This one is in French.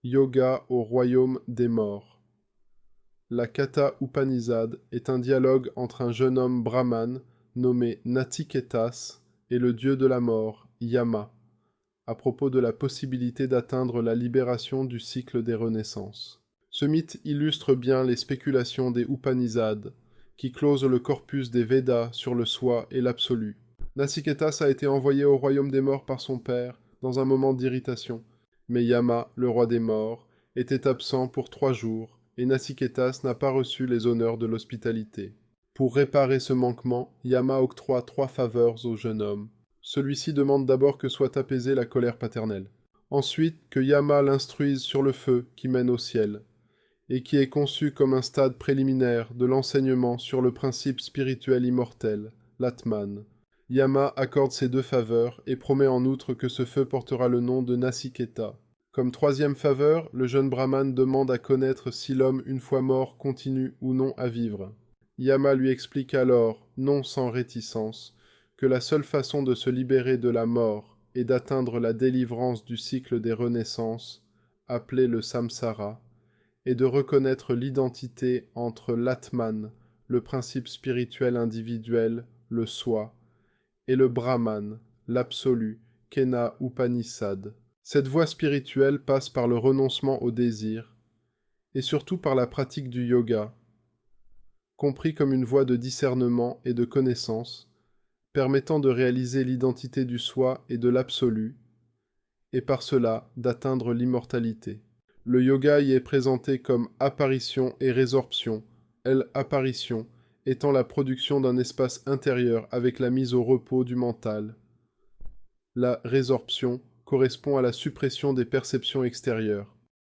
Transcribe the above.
Yoga au royaume des morts. La Katha Upanishad est un dialogue entre un jeune homme brahmane nommé Natiketas et le dieu de la mort, Yama, à propos de la possibilité d'atteindre la libération du cycle des renaissances. Ce mythe illustre bien les spéculations des Upanishads, qui closent le corpus des Védas sur le soi et l'absolu. Natiketas a été envoyé au royaume des morts par son père, dans un moment d'irritation. Mais Yama, le roi des morts, était absent pour 3 jours, et Natiketas n'a pas reçu les honneurs de l'hospitalité. Pour réparer ce manquement, Yama octroie 3 faveurs au jeune homme. Celui-ci demande d'abord que soit apaisée la colère paternelle. Ensuite, que Yama l'instruise sur le feu qui mène au ciel, et qui est conçu comme un stade préliminaire de l'enseignement sur le principe spirituel immortel, l'Atman. Yama accorde ces 2 faveurs et promet en outre que ce feu portera le nom de Nasiketa. Comme 3e faveur, le jeune brahmane demande à connaître si l'homme, une fois mort, continue ou non à vivre. Yama lui explique alors, non sans réticence, que la seule façon de se libérer de la mort et d'atteindre la délivrance du cycle des renaissances, appelé le samsara, est de reconnaître l'identité entre l'Atman, le principe spirituel individuel, le soi, et le Brahman, l'absolu, Kena Upanishad. Cette voie spirituelle passe par le renoncement au désir, et surtout par la pratique du yoga, compris comme une voie de discernement et de connaissance, permettant de réaliser l'identité du soi et de l'absolu, et par cela d'atteindre l'immortalité. Le yoga y est présenté comme apparition et résorption, l'apparition étant la production d'un espace intérieur avec la mise au repos du mental. La résorption correspond à la suppression des perceptions extérieures.